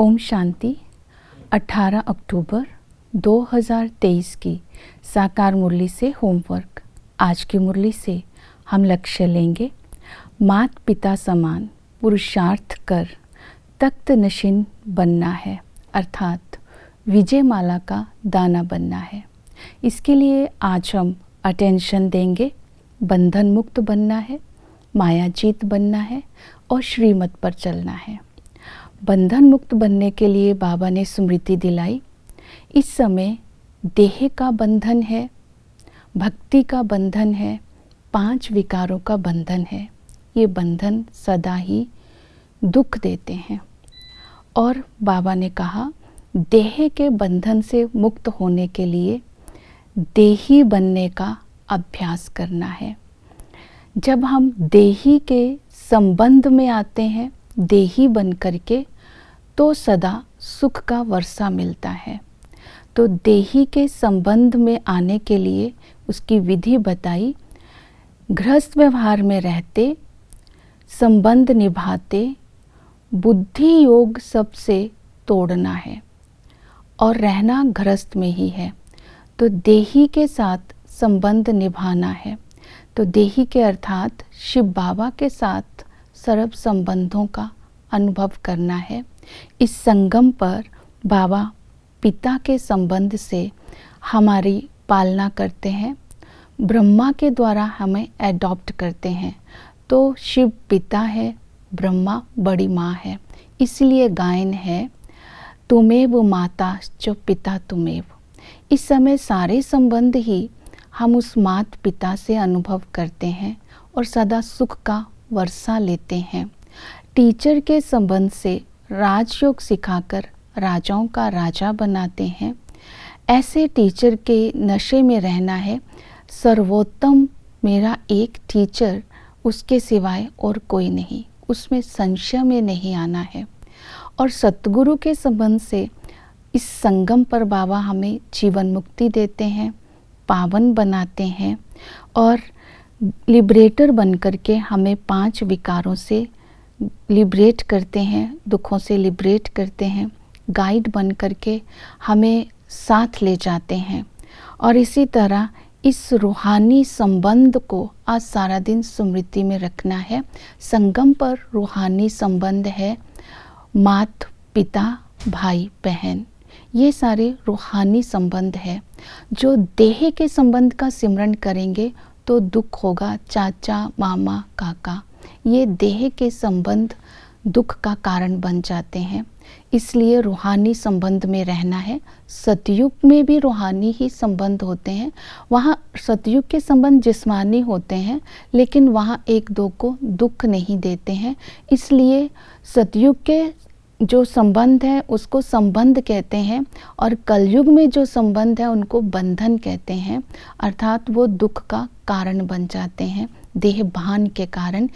ओम शांति। 18 अक्टूबर 2023 की साकार मुरली से होमवर्क। आज की मुरली से हम लक्ष्य लेंगे, मात पिता समान पुरुषार्थ कर तख्त नशीन बनना है, अर्थात विजय माला का दाना बनना है। इसके लिए आज हम अटेंशन देंगे, बंधन मुक्त बनना है, माया जीत बनना है और श्रीमत पर चलना है। बंधन मुक्त बनने के लिए बाबा ने स्मृति दिलाई, इस समय देह का बंधन है, भक्ति का बंधन है, 5 विकारों का बंधन है। ये बंधन सदा ही दुख देते हैं और बाबा ने कहा देह के बंधन से मुक्त होने के लिए देही बनने का अभ्यास करना है। जब हम देही के संबंध में आते हैं, देही बन करके, तो सदा सुख का वर्षा मिलता है। तो देही के संबंध में आने के लिए उसकी विधि बताई। गृहस्थ व्यवहार में रहते, संबंध निभाते, बुद्धि योग सबसे तोड़ना है और रहना गृहस्थ में ही है। तो देही के साथ संबंध निभाना है। तो देही के अर्थात शिव बाबा के साथ सर्व संबंधों का अनुभव करना है। इस संगम पर बाबा पिता के संबंध से हमारी पालना करते हैं, ब्रह्मा के द्वारा हमें एडॉप्ट करते हैं। तो शिव पिता है, ब्रह्मा बड़ी माँ है, इसलिए गायन है तुमेव माता च पिता तुमेव। इस समय सारे संबंध ही हम उस मात पिता से अनुभव करते हैं और सदा सुख का वर्षा लेते हैं। टीचर के संबंध से राजयोग सिखाकर राजाओं का राजा बनाते हैं। ऐसे टीचर के नशे में रहना है। सर्वोत्तम मेरा एक टीचर, उसके सिवाय और कोई नहीं, उसमें संशय में नहीं आना है। और सतगुरु के संबंध से इस संगम पर बाबा हमें जीवन मुक्ति देते हैं, पावन बनाते हैं और लिबरेटर बन करके हमें 5 विकारों से लिबरेट करते हैं, दुखों से लिबरेट करते हैं, गाइड बन करके हमें साथ ले जाते हैं। और इसी तरह इस रूहानी संबंध को आज सारा दिन स्मृति में रखना है। संगम पर रूहानी संबंध है, मात पिता भाई बहन, ये सारे रूहानी संबंध है। जो देह के संबंध का सिमरन करेंगे तो दुख होगा, चाचा मामा काका, ये देह के संबंध दुख का कारण बन जाते हैं। इसलिए रूहानी संबंध में रहना है। सतयुग में भी रूहानी ही संबंध होते हैं। वहाँ सतयुग के संबंध जिस्मानी होते हैं, लेकिन वहाँ एक दो को दुख नहीं देते हैं। इसलिए सतयुग के जो संबंध है उसको संबंध कहते हैं और कलयुग में जो संबंध है उनको बंधन कहते हैं, अर्थात वो दुख का कारण बन जाते हैं। देह भान के कारण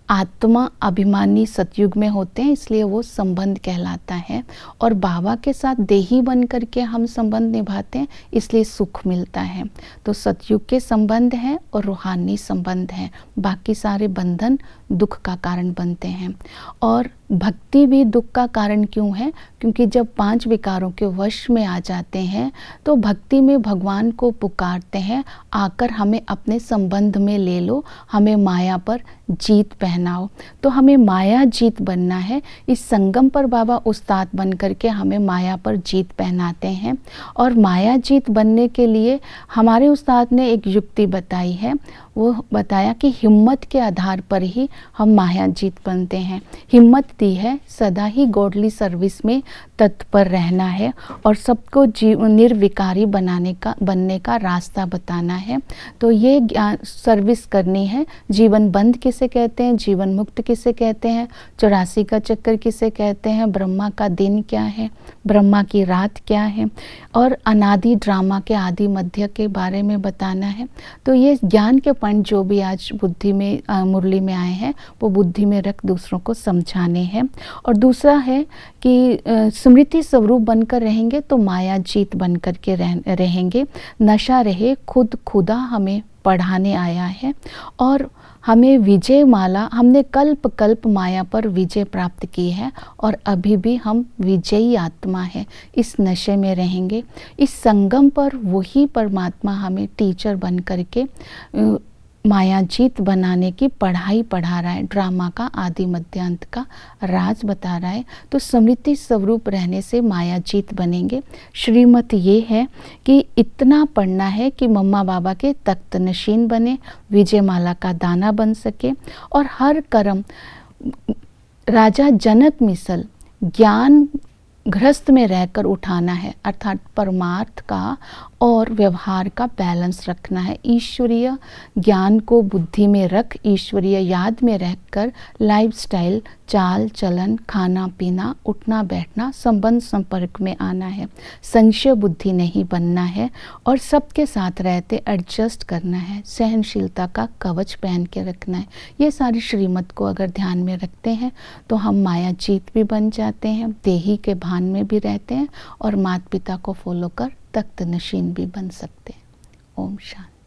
आत्मा अभिमानी सतयुग में होते हैं, इसलिए वो संबंध कहलाता है। और बाबा के साथ देही बन करके हम संबंध निभाते हैं, इसलिए सुख मिलता है। तो सतयुग के संबंध हैं और रूहानी संबंध हैं। बाकी सारे बंधन दुख का कारण बनते हैं। और भक्ति भी दुख का कारण क्यों है? क्योंकि जब 5 विकारों के वश में आ जाते हैं तो भक्ति में भगवान को पुकारते हैं, आकर हमें अपने संबंध में ले लो, हमें माया पर जीत पहनाओ। तो हमें माया जीत बनना है। इस संगम पर बाबा उस्ताद बन करके हमें माया पर जीत पहनाते हैं। और माया जीत बनने के लिए हमारे उस्ताद ने एक युक्ति बताई है। वो बताया कि हिम्मत के आधार पर ही हम माया जीत बनते हैं। हिम्मत दी है, सदा ही गॉडली सर्विस में तत्पर रहना है और सबको निर्विकारी बनने का रास्ता बताना है। तो ये सर्विस करनी है। जीवन बंद किसे कहते हैं, जीवन मुक्त किसे कहते हैं, 84 का चक्कर किसे कहते हैं, ब्रह्मा का दिन क्या है, ब्रह्मा की रात क्या है, और अनादि ड्रामा के आदि मध्य के बारे में बताना है। तो ये ज्ञान के पॉइंट जो भी आज बुद्धि में मुरली में आए हैं वो बुद्धि में रख दूसरों को समझाने हैं। और दूसरा है कि स्मृति स्वरूप बनकर रहेंगे तो माया जीत बनकर के रहेंगे। नशा रहे खुद खुदा हमें पढ़ाने आया है और हमें विजय माला, हमने कल्प कल्प माया पर विजय प्राप्त की है और अभी भी हम विजयी आत्मा है। इस नशे में रहेंगे, इस संगम पर वही परमात्मा हमें टीचर बन करके माया जीत बनाने की पढ़ाई पढ़ा रहा है, ड्रामा का आदि मध्यांत का राज बता रहा है। तो स्मृति स्वरूप रहने से माया जीत बनेंगे। श्रीमत ये है कि इतना पढ़ना है कि मम्मा बाबा के तख्त नशीन बने, विजयमाला का दाना बन सके और हर कर्म राजा जनक मिसल ज्ञान गृहस्थ में रहकर उठाना है, अर्थात परमार्थ का और व्यवहार का बैलेंस रखना है। ईश्वरीय ज्ञान को बुद्धि में रख, ईश्वरीय याद में रहकर लाइफस्टाइल, चाल चलन, खाना पीना, उठना बैठना, संबंध संपर्क में आना है। संशय बुद्धि नहीं बनना है और सबके साथ रहते एडजस्ट करना है। सहनशीलता का कवच पहन के रखना है। ये सारी श्रीमत को अगर ध्यान में रखते हैं तो हम माया जीत भी बन जाते हैं, देही के भान में भी रहते हैं और माता पिता को फॉलो कर तख्त नशीन भी बन सकते हैं। ओम शांति।